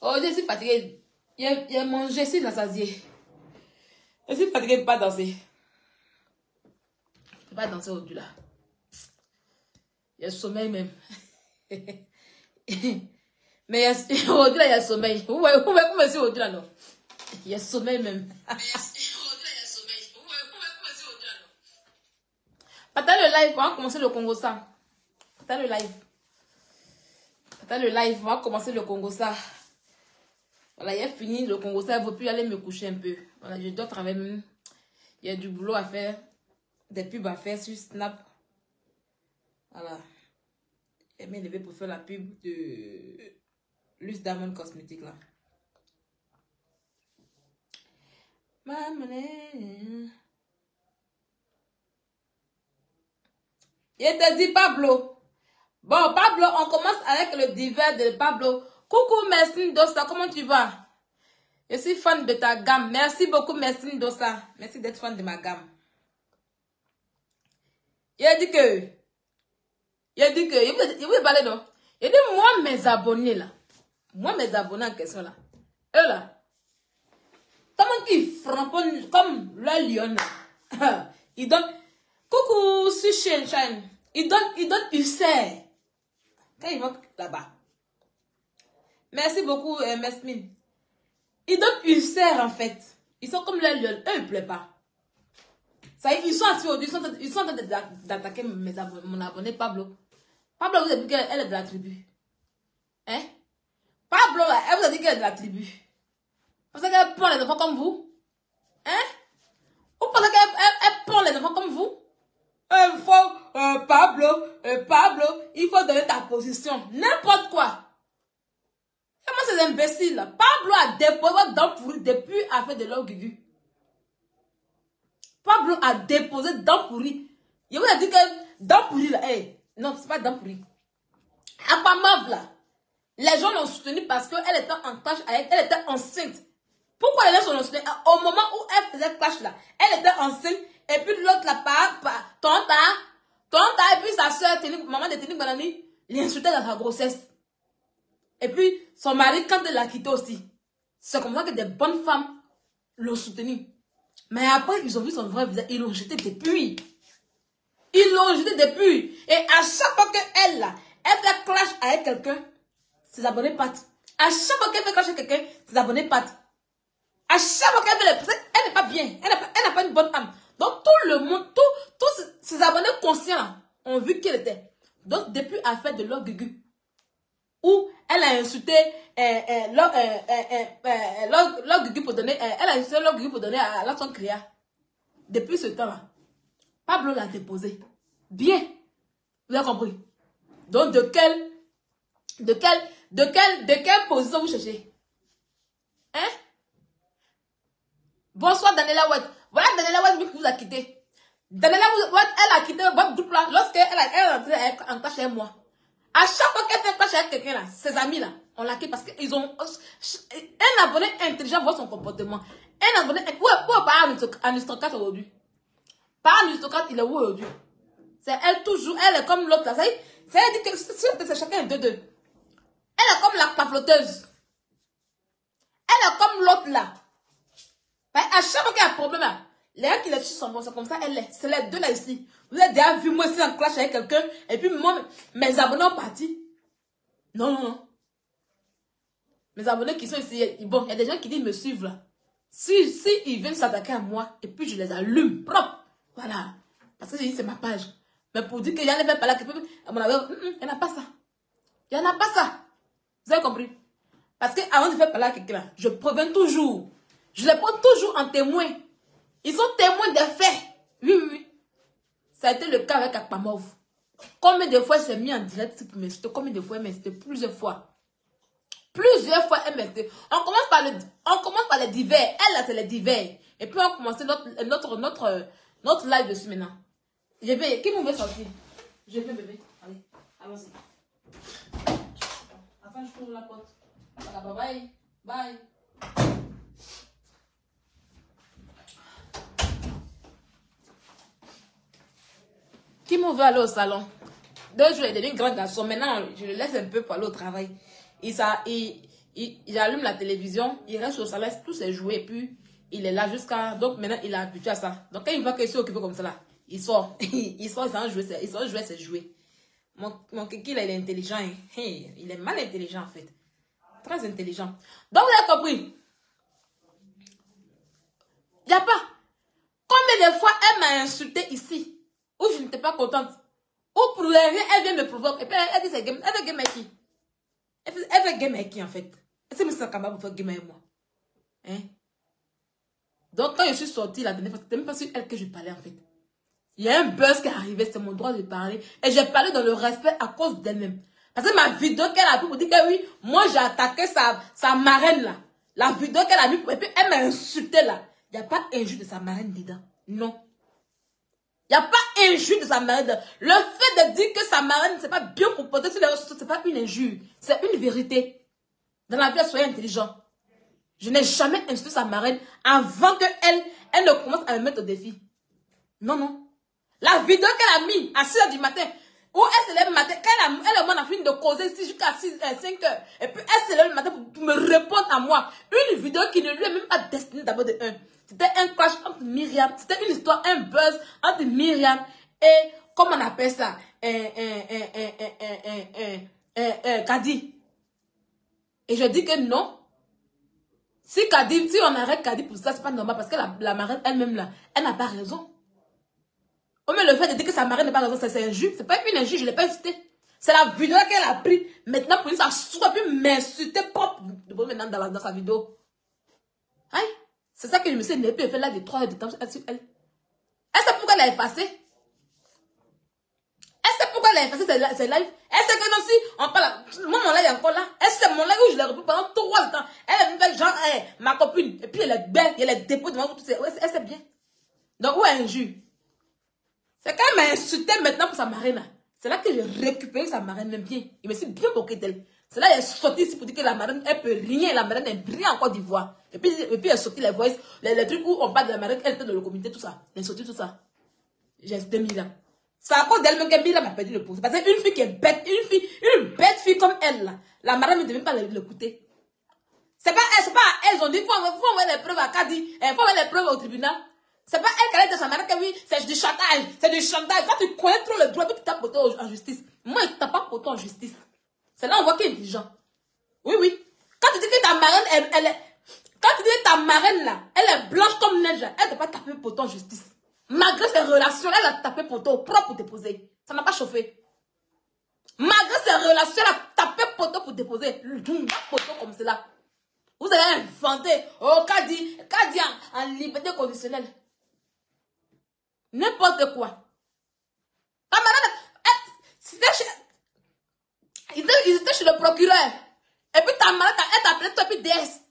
Oh, je suis fatiguée. Il a mangé, je suis rassasiée. Je suis fatiguée, je ne peux pas danser. Je ne peux pas danser aujourd'hui là. Il y a le sommeil même. Mais aujourd'hui là, il y a le sommeil. Vous voyez comment c'est aujourd'hui là, non? Il y a le sommeil même. Attends le live, on va commencer le Congo ça. Attends le live. Attends le live, on va commencer le Congo ça. Voilà, il a fini le Congo ça, il ne veut plus aller me coucher un peu. Voilà, je dois travailler même. Il y a du boulot à faire. Des pubs à faire sur Snap. Voilà. Elle m'a levé pour faire la pub de Luce Diamond Cosmétique là. Il te dit Pablo. Bon, Pablo, on commence avec le divers de Pablo. Coucou Mercine Dossa, comment tu vas? Je suis fan de ta gamme. Merci beaucoup Mercine Dossa. Merci d'être fan de ma gamme. Il a dit que... il veut parler non? Il dit, moi mes abonnés là. Moi mes abonnés en question là. Eux là. Comment qu'ils frappent comme le lion là. Ils donnent... Coucou, Sushi Shine. Ils donnent ulcère. Quand ils vont là-bas. Merci beaucoup, Mesmine. Ils donnent ulcère en fait. Ils sont comme les lions. Eux, ils ne plaisent pas. Ça y est, ils sont assis au-dessus. Ils sont en train d'attaquer mon abonné Pablo. Pablo vous a dit qu'elle est de la tribu. Hein? Pablo, là, elle vous a dit qu'elle est de la tribu. Vous pensez qu'elle prend les enfants comme vous? Hein? Vous pensez qu'elle prend les enfants comme vous? Il faut, Pablo, il faut donner ta position. N'importe quoi. Et moi, ces imbéciles là. Pablo a déposé votre dent pourrie depuis à faire de l'eau guigu. Pablo a déposé dent pourrie. Il vous a dit que dent pourrie là. Hey, non, c'est pas dent pourrie. À Pamav là. Les gens l'ont soutenu parce qu'elle était en clash avec. Elle était enceinte. Pourquoi les gens l'ont soutenu? Au moment où elle faisait clash là, elle était enceinte. Et puis l'autre là, tonta, et puis sa soeur, maman de Ténik Banani, l'insultait dans sa grossesse. Et puis son mari, quand elle l'a quitté aussi, c'est comme ça que des bonnes femmes l'ont soutenu. Mais après, ils ont vu son vrai visage, ils l'ont jeté depuis. Ils l'ont jeté depuis. Et à chaque fois qu'elle là, elle fait clash avec quelqu'un, ses abonnés partent. À chaque fois qu'elle fait clash avec quelqu'un, ses abonnés partent. À chaque fois qu'elle fait les... Elle n'est pas bien. Elle n'a pas une bonne âme. Donc tout le monde, tous ses abonnés conscients ont vu qui elle était. Donc depuis elle fait de l'or gugu. Où elle a insulté l'or gugu pour donner... elle a insulté l'or gugu pour donner à l'autre créa. Depuis ce temps-là, Pablo l'a déposé. Bien. Vous avez compris? Donc de quelle position vous cherchez? Hein? Bonsoir Daniela Oued. Voilà Daniela Oued qui vous a quitté. Daniela Oued, elle a quitté votre groupe là lorsqu'elle est en clash avec moi. À chaque fois qu'elle fait clash avec quelqu'un là, ses amis là, on l'a quitté parce qu'ils ont... Un abonné intelligent voit son comportement. Un abonné... Où est pas un aristocrate aujourd'hui? Pas un aristocrate, il est où aujourd'hui? C'est elle toujours, elle est comme l'autre là. Ça veut dire que c'est chacun de deux. Elle est comme la pafloteuse. Elle est comme l'autre là. À chaque fois qu'il y a un problème, les gars qui les suivent sont comme ça, elle est. C'est les deux là ici. Vous avez déjà vu moi ici en clash avec quelqu'un, et puis moi, mes abonnés ont parti. Non. Mes abonnés qui sont ici, bon, il y a des gens qui disent me suivre là. Si ils viennent s'attaquer à moi, et puis je les allume, propre. Voilà. Parce que c'est ma page. Mais pour dire qu'il y a les faire par là, à mon avis, il n'y en a pas ça. Il n'y en a pas ça. Vous avez compris? Parce que avant de faire parler à quelqu'un, je préviens toujours. Je les prends toujours en témoin. Ils sont témoins des faits. Oui. Ça a été le cas avec Akpamov. Combien de fois elle s'est mis en direct pour m'insulter? Combien de fois elle m'a insulté? Plusieurs fois. Plusieurs fois elle m'a insulté. On commence par les divers. Elle là c'est les divers. Et puis on commence notre live dessus maintenant. Je vais. Qui vous veut sortir? Je vais bébé. Allez, allons-y. Enfin je ouvre la porte. Voilà, bye. Bye. Qui me veut aller au salon? 2 jours, il est devenu un grand garçon. Maintenant, je le laisse un peu pour aller au travail. Il J'allume la télévision, il reste au salaire, tous ses jouets, et puis il est là jusqu'à... Donc maintenant, il est habitué à ça. Donc quand il voit que je suis occupé comme ça, là, il sort. il sort sans jouer, ses jouets. Mon kiki, là, il est intelligent. Hein. Hey, il est mal intelligent, en fait. Très intelligent. Donc, vous avez compris. Il n'y a pas. Combien de fois elle m'a insulté ici, où je n'étais pas contente. Ou pour rien, elle vient me provoquer. Et puis elle dit, elle fait game avec qui? Elle fait game avec qui, en fait? Elle s'est ça capable pour faire game avec moi. Hein? Donc, quand je suis sortie la dernière fois, c'était même pas sur elle que je parlais, en fait. Il y a un buzz qui est arrivé, c'est mon droit de parler. Et j'ai parlé dans le respect à cause d'elle-même. Parce que ma vidéo qu'elle a pris pour dire que oui, moi j'ai attaqué sa marraine là. La vidéo qu'elle a mis, et puis elle m'a insulté là. Il n'y a pas injure de sa marraine dedans. Non. Il n'y a pas injure de sa marraine. Le fait de dire que sa marraine ne s'est pas bien comportée sur les réseaux sociaux, ce n'est pas une injure. C'est une vérité. Dans la vie, soyez intelligent. Je n'ai jamais insulté sa marraine avant qu'elle ne commence à me mettre au défi. Non, non. La vidéo qu'elle a mis à 6 h du matin, où elle se lève le matin, quand elle et moi on a fini de causer jusqu'à 5 h, et puis elle se lève le matin pour me répondre à moi. Une vidéo qui ne lui est même pas destinée d'abord de un. C'était un clash entre Myriam, c'était une histoire, un buzz entre Myriam et, comment on appelle ça, Kadi. Et je dis que non. Si on arrête Kadi pour ça, c'est pas normal parce que la marraine elle-même là, elle n'a pas raison. Mais le fait de dire que sa marraine n'est pas raison, c'est injure. C'est pas une injure, je ne l'ai pas insulté. C'est la vidéo qu'elle a prise. Maintenant, pour ça soit pu m'insulter propre maintenant dans sa vidéo. Hein? C'est ça que je me suis énervée et fait là de 3 heures de temps sur elle. Elle sait pourquoi elle a effacé. Elle sait pourquoi elle a effacé ses lives. Elle sait que non, si on parle, moi mon live est encore là. Elle sait mon live où je l'ai repris pendant 3 heures de temps. Elle est fait genre, ma copine. Et puis elle est belle, elle est dépôt devant tout ça. Elle sait bien. Donc où est injure? C'est quand elle m'a insulté maintenant pour sa marraine. C'est là que j'ai récupéré sa marraine même bien. Il me suis bien moqué d'elle. C'est là qu'elle est sortie ici pour dire que la marraine, elle peut rien. La marraine est rien en Côte d'Ivoire. Et puis elle est sortie les voices, les trucs où on parle de la marraine, elle était dans le comité, tout ça. Elle est sortie tout ça. J'ai insulté Myriam. C'est à cause d'elle-même que Myriam m'a perdu le pouce. Parce qu'une fille qui est bête, une bête fille comme elle, là, la marraine ne devait pas l'écouter. C'est pas elle, elles ont dit, faut envoyer les preuves à Kadi, faut envoyer les preuves au tribunal. C'est pas elle qui allait de sa mère que oui, c'est du chantage, c'est du chantage. Quand tu connais trop le droit, tu tapes pour toi en justice. Moi, je ne tape pas pour toi en justice. C'est là on voit qu'il est intelligent. Oui, oui. Quand tu dis que ta marraine, quand tu dis que ta marraine là, elle est blanche comme neige, elle ne doit pas taper pour toi en justice. Malgré ses relations, elle a tapé pour toi au propre pour déposer. Ça n'a pas chauffé. Malgré ses relations, elle a tapé pour toi pour déposer. Pour toi comme cela. Vous avez inventé, oh, Kadi en liberté conditionnelle. N'importe quoi. Ta marraine, ils étaient chez le procureur. Et puis ta marraine, elle t'a appelé toi, puis DS.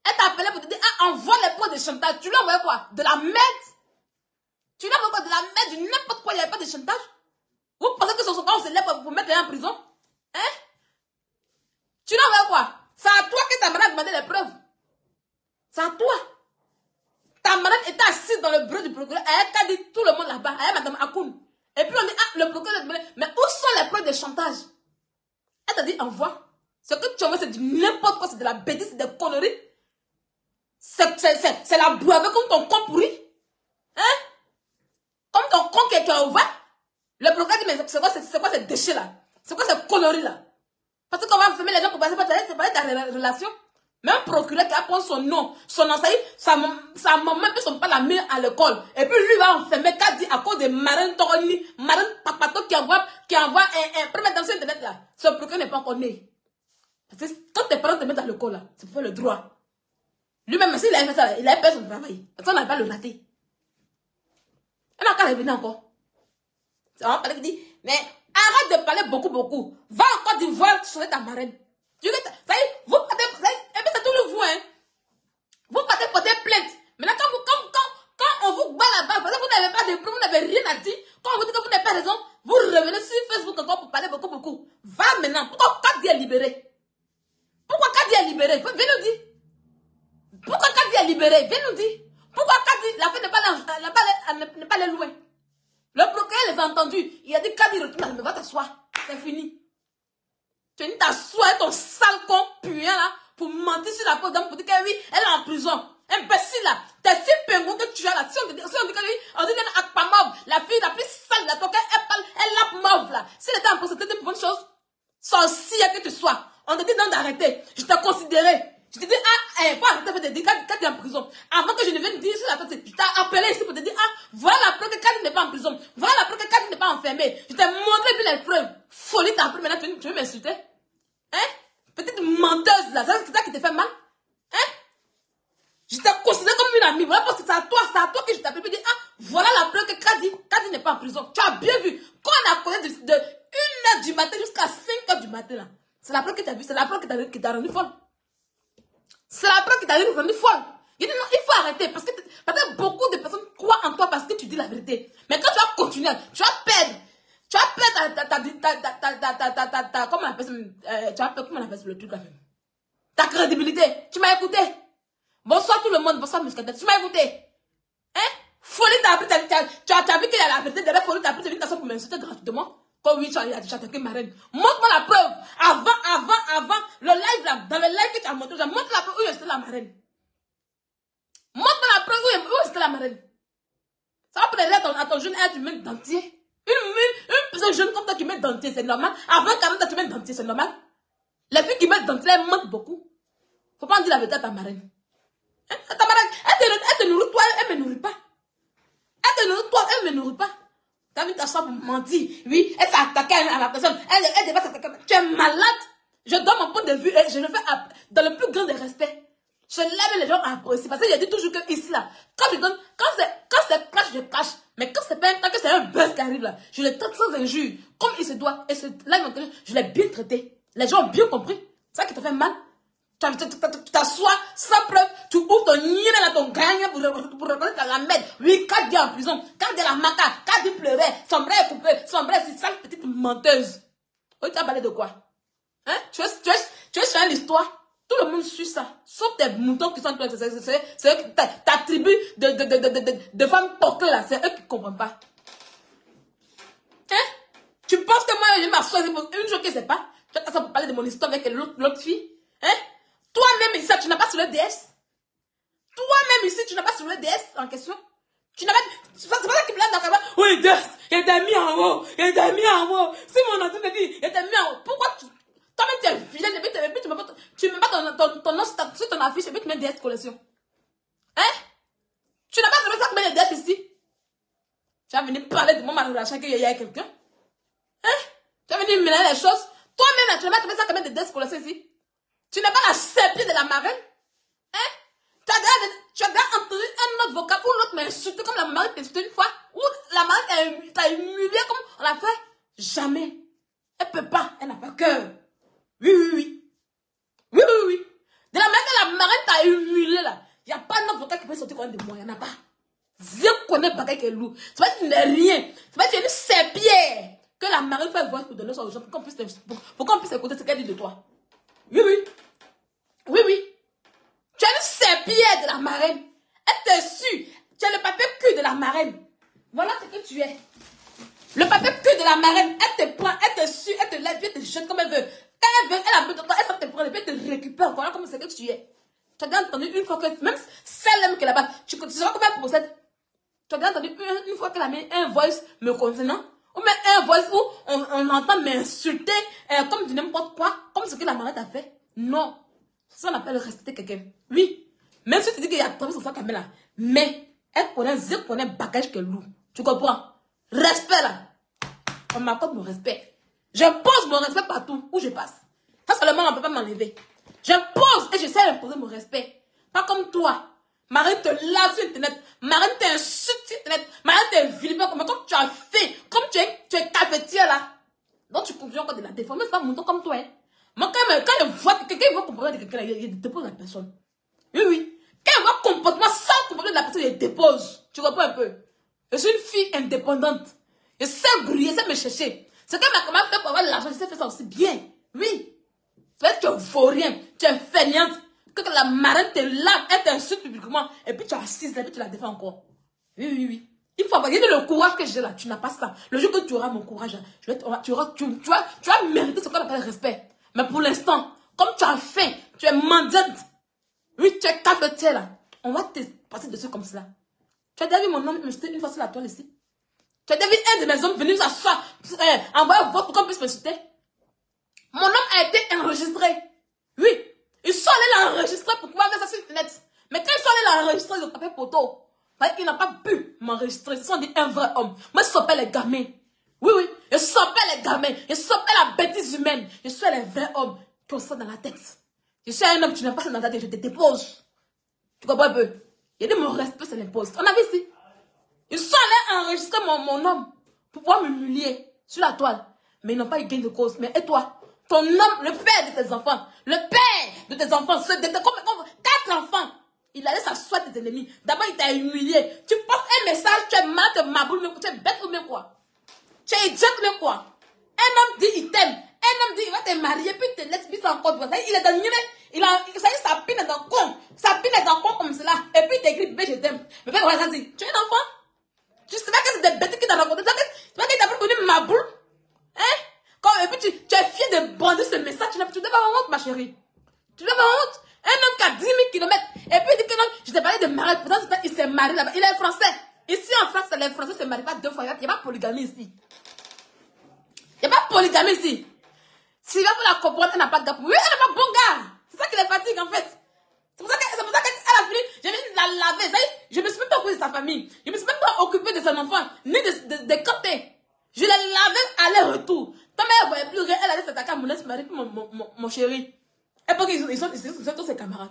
Elle t'a appelé pour te dire, envoie les pots de chantage. Tu lui as envoyé quoi? De la merde? Tu lui as envoyé quoi? De la merde, du n'importe quoi, il n'y avait pas de chantage? Vous pensez que son on se lève pour mettre les gens en prison? Hein? Tu lui as envoyé quoi? C'est à toi que ta marraine a demandé les preuves. C'est à toi. Ta marraine était assise dans le bureau du procureur. Elle a dit tout le monde là-bas. Elle madame Akoun. Et puis on dit, le procureur a demandé, mais où sont les preuves de chantage? Elle t'a dit, envoie. Ce que tu envoies, c'est du n'importe quoi, c'est de la bêtise, c'est des conneries. C'est la boîte comme ton con pourri. Hein? Comme ton con qui envoie. Le procureur dit, mais c'est quoi ces déchets là? C'est quoi ces conneries là? Parce qu'on va fermer les gens pour passer par ta relation. Même un procureur qui apprend son nom, son enseigne, sa maman ne peut pas la mettre à l'école. Et puis lui va enfermer, qu'a dit à cause de Marine Toroni, Marine Papato qui envoie un premier dans sur internet là. Ce procureur n'est pas encore né. Parce que quand tes parents te mettent à l'école là, c'est pour faire le droit. Lui-même, s'il a fait ça, il a fait son travail. Parce qu'on n'a pas le raté. Elle n'a qu'à revenir encore. C'est vraiment parler qui dit, mais arrête de parler beaucoup. Va en Côte d'Ivoire sauver ta marraine. Ça y est, vous partez, et puis c'est tout le vous, hein. Vous partez porter plainte. Maintenant, quand on vous bat là-bas, parce que vous n'avez pas de preuves, vous n'avez rien à dire, quand on vous dit que vous n'avez pas raison, vous revenez sur Facebook encore pour parler beaucoup. Va maintenant. Pourquoi Kadi est libéré? Pourquoi Kadi est libéré? Viens nous dire. Pourquoi Kadi est libéré? Viens nous dire. Pourquoi Kadi, la fête n'est pas allée loin? Le procureur les a entendus. Il a dit Kadi retourne à la maison, va t'asseoir. C'est fini. Tu es venu t'asseoir avec ton sale con puant là pour mentir sur la peau d'homme, pour dire que oui, elle est en prison. Imbécile là, t'es si pingou que tu as là. Si on dit que lui, on dit qu'elle est Akpamov, la fille la plus sale de la toque, elle lappe mauve là. Si elle était en prison, c'était une bonne chose. Sorcière que tu sois. On te dit non d'arrêter. Je t'ai considéré. Je te dis, faut arrêter de dire quand tu es en prison. Avant que je ne vienne dire sur la tête, je t'ai appelé ici pour te dire, voilà la preuve que Kadi n'est pas en prison. Voilà la preuve que Kadi n'est pas enfermé. Je t'ai montré puis les preuves. Folie t'as appelé, maintenant tu veux m'insulter? Hein? Petite menteuse là, c'est ça qui te fait mal? Hein? Je t'ai considéré comme une amie. Voilà parce que c'est à toi que je t'appelle. Puis dire, voilà la preuve que Kadi n'est pas en prison. Tu as bien vu. Quand on a connu de 1h du matin jusqu'à 5h du matin là. C'est la preuve que tu as vu, c'est la preuve qui t'a rendu folle. C'est la preuve qui t'a rendu folle. Il dit non, il faut arrêter parce que beaucoup de personnes croient en toi parce que tu dis la vérité. Mais quand tu vas continuer, tu vas perdre. Tu vas perdre comment on appelle ça, comment on appelle le truc là même. Ta crédibilité. Tu m'as écouté. Bonsoir tout le monde, bonsoir Muscadet. Tu m'as écouté. Hein? Folie t'as appris, tu as vu qu'il y a la vérité derrière Folie t'as appris, tu as pour m'insulter gratuitement. Comme oui, tu as attaqué ma reine. Montre-moi la preuve. Avant, le live là, dans le live que tu as montré, montre la preuve où est la marraine. Montre-moi la preuve où est la marraine. Ça va prendre à ton jeune âge, tu mets dentier. Une personne jeune comme toi qui met dentier, c'est normal. Avant 40 ans, tu mets dentier, c'est normal. Les filles qui mettent dentier, elles mentent beaucoup. Faut pas en dire la vérité à ta marraine. Hein? Ta marraine, elle te nourrit, toi, elle me nourrit pas. Elle te nourrit, toi, elle me nourrit pas. T'as vu ta soeur pour mentir. Oui, elle s'est attaquée à la personne. Elle devait s'attaquer. Tu es malade. Je donne mon point de vue et je le fais dans le plus grand des respects. Je lève les gens à apprécier. Parce que je dis toujours que ici, là, quand c'est clash, je cache. Mais quand c'est pas un que c'est un buzz qui arrive là, je le traite sans injure. Comme il se doit. Et là, je l'ai bien traité. Les gens ont bien compris. C'est ça qui te fait mal. Tu t'assois sans preuve, tu ouvres ton nid là, ton gagne pour reconnaître la merde. Oui, Kadi est en prison, Kadi est la maca, Kadi pleurait, son bras est coupé, son bras c'est sale petite menteuse. Oui, tu as parlé de quoi? Hein? Tu veux changer l'histoire? Tout le monde suit ça. Sauf tes moutons qui sont c'est ta tribu de femmes portées là, c'est eux qui ne comprennent pas. Hein? Tu penses que moi je m'assois une chose que c'est pas? Tu as ça pour parler de mon histoire avec l'autre fille? Hein? Toi-même ici, tu n'as pas sur le DS. Toi-même ici, tu n'as pas sur le DS en question. Tu n'as pas. C'est pas ça qui me l'a dans. Oui, DS, il t'a mis en haut. Il t'a mis en haut. Si mon enfant te dit, il t'a mis en haut. Pourquoi toi-même tu es vilaine et puis tu mets pas ton nom sur ton affiche et puis tu mets DS collection. Hein? Tu n'as pas trouvé ça comme des DS ici. Tu vas venir parler de mon mari à chaque qu'il y a quelqu'un. Hein? Tu vas venir mélanger les choses. Toi-même, tu n'as pas trouvé ça comme des DS collection ici. Tu n'as pas la serpille de la marraine? Hein? Tu as déjà entendu un autre vocal où l'autre m'a insulté comme la marraine t'a insulté une fois? Ou la marraine t'a humilié comme on l'a fait? Jamais. Elle peut pas. Elle n'a pas cœur. Oui. De la manière que la marraine t'a humilié là, il n'y a pas un autre vocal qui peut sortir comme de moi. Il n'y en a pas. Je connais pas quelqu'un qui est lourd. C'est pas que tu n'es rien. C'est pas que tu es une serpillère que la marraine fait voir pour donner ça aux gens pour qu'on puisse écouter ce qu'elle dit de toi. Oui. Tu es une serpillière de la marraine. Elle te sue. Tu es le papier cul de la marraine. Voilà ce que tu es. Le papier cul de la marraine. Elle te prend, elle te sue, elle te lève, elle te jette comme elle veut. Quand elle veut, elle a besoin de toi, elle te prend, elle te récupère. Voilà comment c'est que tu es. Tu as bien entendu une fois que, même celle-là qui est là-bas, tu sais comment elle procède. Tu as bien entendu une fois qu'elle a mis un voice me concernant. Ou même un voice où on entend m'insulter comme du n'importe quoi, comme ce que la marraine a fait. Non. Ça on appelle respecter quelqu'un. Oui. Même si tu dis qu'il y a trouvé sur sa caméra, mais elle connaît un bagage qui est lourd. Tu comprends? Respect là. On m'accorde mon respect. Je pose mon respect partout où je passe. Ça seulement on ne peut pas m'enlever. Je pose et j'essaie d'imposer mon respect. Pas comme toi. Marraine te lave sur internet. Marraine t'insulte sur internet. Marraine te vilipende comme tu as fait. Comme tu es cafetière là. Donc tu continues encore de la déformer. C'est pas mon temps comme toi. Hein. Moi, quand je vois que quelqu'un voit comportement de quelqu'un, il dépose la personne. Oui. Quand il voit comportement sans comportement de la personne, il dépose. Tu comprends un peu? Je suis une fille indépendante. Je sais grouiller, je sais me chercher. C'est quand ma commande fait pour avoir de l'argent, je sais faire ça aussi bien. Oui. Tu es vaurien, tu es fainéante. Que la marraine te lave, elle t'insulte publiquement. Et puis tu assises, et puis tu la défends encore. Oui. Il faut avoir le courage que j'ai là. Tu n'as pas ça. Le jour que tu auras mon courage, tu vas mériter ce qu'on appelle le respect. Mais pour l'instant, comme tu as faim, tu es mendiante. Oui, tu es cafetière là. On va te passer dessus comme cela. Tu as déjà vu mon homme me jeter une fois sur la toile ici? Tu as déjà vu un de mes hommes venir s'asseoir, envoyer votre pour qu'on puisse me jeter? Mon homme a été enregistré. Oui. Ils sont allés l'enregistrer pour pouvoir mettre ça sur le net. Mais quand ils sont allés l'enregistrer, ils ont tapé poteau. Il n'a pas pu m'enregistrer. Ils sont dit un vrai homme. Moi, je s'appelle les gamins. Oui, oui. Je s'appelle les gamins. Je s'appelle la bêtise humaine. Je suis les vrais hommes qui ont ça dans la tête. Je suis un homme, tu n'as pas ça dans ta tête, je te dépose. Tu comprends un peu? Il y a dit mon respect, c'est l'impose. On a vu ici. Ils sont allés enregistrer mon homme pour pouvoir m'humilier sur la toile. Mais ils n'ont pas eu gain de cause. Mais et toi? Ton homme, le père de tes enfants, le père de tes enfants, ceux de tes 4 enfants, il allait s'asseoir tes ennemis. D'abord, il t'a humilié. Tu postes un message, tu es mal, tu es maboule, tu es bête ou bien quoi? Tu es idiote ou bien quoi? Un homme dit il t'aime. Un homme dit il va te marier, puis il te laisse, puis c'est encore. Il est dans le il a sa pine est dans le con. Sa pine est dans le con comme cela. Et puis il t'écrit, je t'aime. Mais vas-y, tu es un enfant? Tu sais pas que c'est des bêtes qui t'ont raconté. Tu sais pas qu'il t'a pris ma boule? Hein? Et puis tu es fier de brandir ce message. Tu devais avoir honte, ma chérie. Tu devais avoir honte. Un homme qui a 10 000 km. Et puis il dit que non, je t'ai parlé de mariage. Pourtant, il s'est marié là-bas. Il est français. Ici en France, les Français se marient pas 2 fois. Il n'y a pas de polygamie ici. Il n'y a pas de polygamie ici. Si il va vous la comprendre, elle n'a pas de gars. Oui, elle n'a pas de bon gars. C'est ça qui les fatigue en fait. C'est pour ça qu'elle a fini. J'ai venu la laver. Je ne me suis même pas occupée de sa famille. Je ne me suis même pas occupée de son enfant. Ni de côté. Je l'ai lavé aller-retour. Ta mère ne voyait plus rien. Elle allait s'attaquer à mon ex-mari, mon chéri. Et pour qu'ils sont tous ses camarades.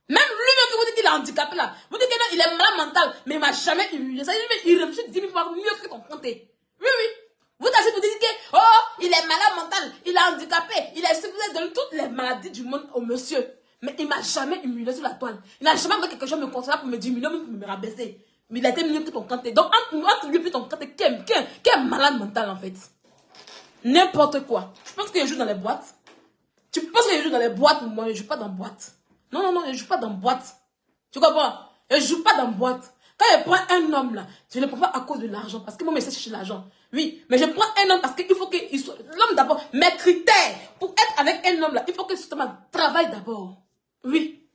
Même lui-même qui vous dit qu'il est handicapé là. Vous dites qu'il est malade mental. Mais il ne m'a jamais humilié. Ça, il réfléchit 10 000 fois mieux que ton compté. Oui, oui. Vous dites que, oh, il est malade mental, il est handicapé, il est supposé donner toutes les maladies du monde au monsieur. Mais il ne m'a jamais humilié sur la toile. Il n'a jamais fait quelque chose me consoler pour me diminuer, pour me rabaisser. Mais il a été mieux que ton canté. Donc, entre lui et ton canté, qui est malade mental en fait? N'importe quoi. Tu penses que je joue dans les boîtes? Tu penses que je joue dans les boîtes? Moi, je ne joue pas dans boîte. Non, non, non, je ne joue pas dans boîte. Tu comprends? Je ne joue pas dans boîte. Quand je prends un homme là, je ne le prends pas à cause de l'argent. Parce que moi, je sais chercher l'argent. Oui, mais je prends un homme parce qu'il faut qu'il soit... L'homme d'abord, mes critères pour être avec un homme là, il faut que justement travaille d'abord. Oui.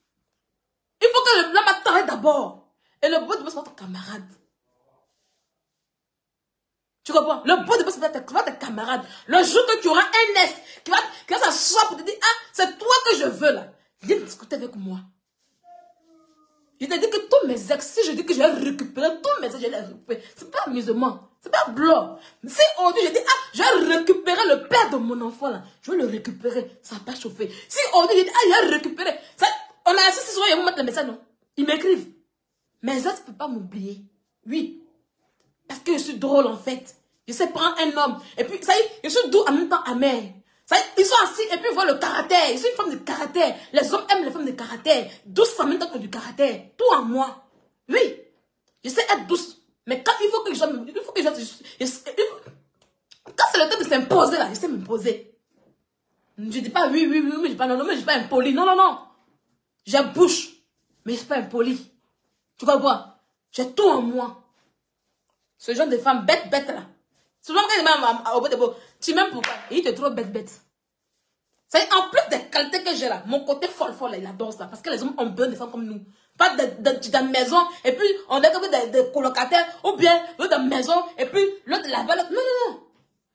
Il faut que l'homme travaille d'abord. Et le beau de boss soit ton camarade. Tu comprends? Le beau de boss soit ton camarade. Le jour que tu auras un S qui va s'asseoir pour te dire, ah, c'est toi que je veux là. Viens discuter avec moi. Je te dis que tous mes ex, si je dis que je vais récupérer tous mes ex, je vais les récupérer. C'est pas amusement. C'est pas blanc. Si aujourd'hui je dis, ah, je vais récupérer le père de mon enfant là, je vais le récupérer, ça va pas chauffer. Si aujourd'hui je dis, ah, je vais récupérer, ça, on a assis souvent, ils vont mettre le message, non? Ils m'écrivent. Mes ex ne peuvent pas m'oublier. Oui. Parce que je suis drôle en fait. Je sais prendre un homme. Et puis, ça y est, je suis doux en même temps amer. Ça y est, ils sont assis et puis ils voient le caractère. Je suis une femme de caractère. Les hommes aiment les femmes de caractère. Douce en même temps que du caractère. Tout en moi. Oui. Je sais être douce. Mais quand il faut que quand c'est le temps de s'imposer là, je sais m'imposer. Je ne dis pas oui, oui, oui, mais je dis pas non, non, mais je ne suis pas impoli. Non, non, non. J'ai bouche, mais je ne suis pas impoli. Tu comprends? J'ai tout en moi. Ce genre de femme bête, bête là. Souvent quand il m'a au bout de beau, tu m'aimes pourquoi? Et il te trouve bête, bête. C'est en plus des qualités que j'ai là, mon côté folle, folle, il adore ça. Parce que les hommes ont besoin de femmes comme nous. Pas de maison, et puis on est comme des colocataires, ou bien l'autre de maison, et puis l'autre de la balle. Non, non, non.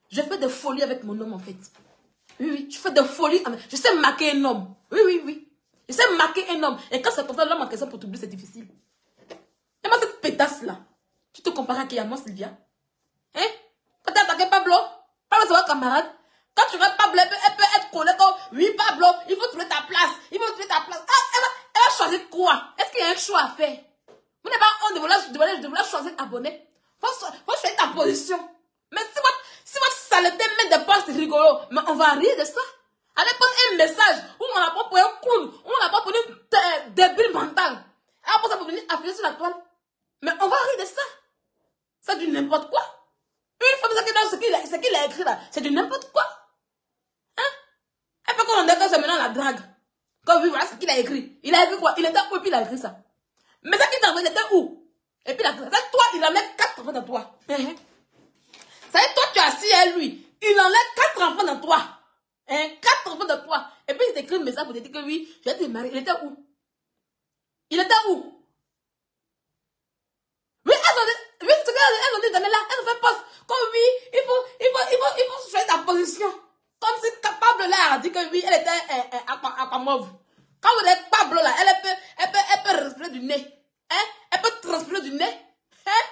Je fais des folies avec mon homme en fait. Oui, oui, je fais des folies. Je sais marquer un homme. Oui, oui, oui. Je sais marquer un homme. Et quand c'est comme ça, l'homme en question pour t'oublier, c'est difficile. Et moi, cette pétasse là, tu te compares à qui, à moi, Sylvia? Hein? Quand tu as attaqué Pablo, Pablo c'est votre camarade. Quand tu vois Pablo, elle peut être collée comme, oui, Pablo, il faut trouver ta place. Il faut trouver ta place. Ah, elle va choisir quoi? Est-ce qu'il y a un choix à faire? Vous n'avez pas honte de vouloir choisir abonné. Faut choisir ta position. Mais si votre saleté met des postes rigolos, mais on va rire de ça. Allez prendre un message où on n'a pas pour un clown, où on n'a pas pour une débile mentale. Après ça, pour venir afficher sur la toile. Mais on va rire de ça. C'est du n'importe quoi. Une fois que dans ce qu'il a écrit là, c'est du n'importe quoi. Hein? Et puis quand on dit que c'est maintenant la drague. Quand oui, voilà ce qu'il a écrit. Il a écrit quoi? Il était où et puis il a écrit ça. Mais ça qui t'a envoyé, il était où? Et puis il a écrit ça. Toi, il enlève 4 enfants dans toi. Ça y est, toi, tu es assis à lui. Il enlève 4 enfants dans toi. 4 enfants dans toi. Et puis il t'écrit un message pour te dire que oui, je vais te marier. Il était où? Il était où? Oui, elles ont dit, Daniela, elles ont fait poste. Comme oui, il faut faire ta position. Comme si capable là, a dit que oui, elle était aquamauve. Quand vous êtes Pablo là, elle peut respirer du nez. Hein? Elle peut transpirer du nez. Hein?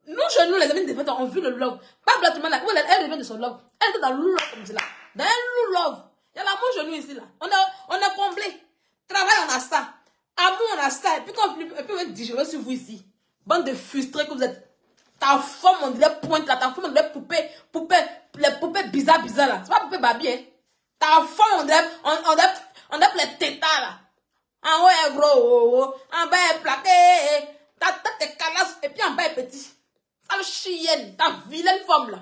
Nous, les amis de défenseurs, on vit le love. Pablo, tout le monde là, elle revient de son love. Elle était dans le love comme cela. Dans un love. Il y a l'amour genou ici là. On est comblé. Travail, on a ça. Amour, on a ça. Et puis quand on peut digérer sur vous ici. Bande de frustrés que vous êtes. Ta forme, on dirait pointe là. Ta forme, on dirait poupée. Les poupées bizarres là. C'est pas poupée Barbie, hein. Ta forme, on dirait les tétards là. En haut est gros, en bas est plaqué. Ta tête est calasse et puis en bas est petit. Ta chienne, ta vilaine forme là.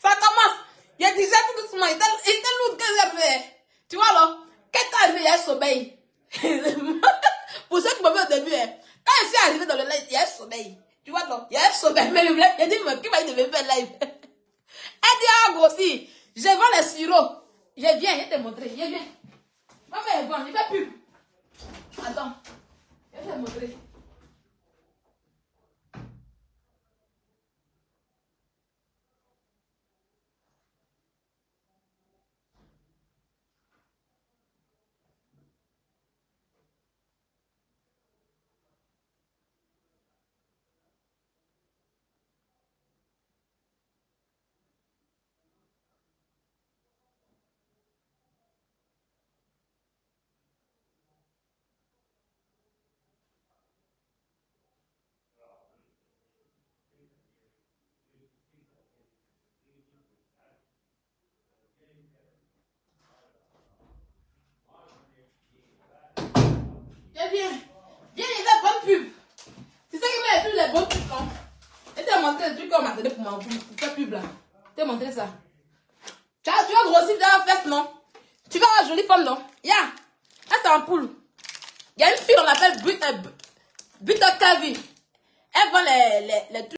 Ça commence. Il disait tout doucement. Il était lourd que j'ai fait. Tu vois là, quand t'es arrivé, il y a un sommeil. Pour ceux qui m'ont vu au début, quand je suis arrivé dans le live, il y a un sommeil. Tu vois là, il y a un sommeil. Mais il a dit, mais qui m'a dit de me faire live? Elle dit, ah, aussi, je vends les sirops. Je viens, je vais te montrer. Je viens. Ma mère est bonne, il fait pub. Attends, je vais te montrer. Viens, il fait bonne pub. C'est ça qui m'a fait les bonnes pubs, non? Et t'as montré le truc qu'on m'a donné pour faire pub là. T'as montré ça. Tu vas grossir dans la fête, non? Tu vas avoir une jolie femme, non? Ya, là c'est un poule. Il y a une fille, on l'appelle Butter Cavi. Elle vend les trucs.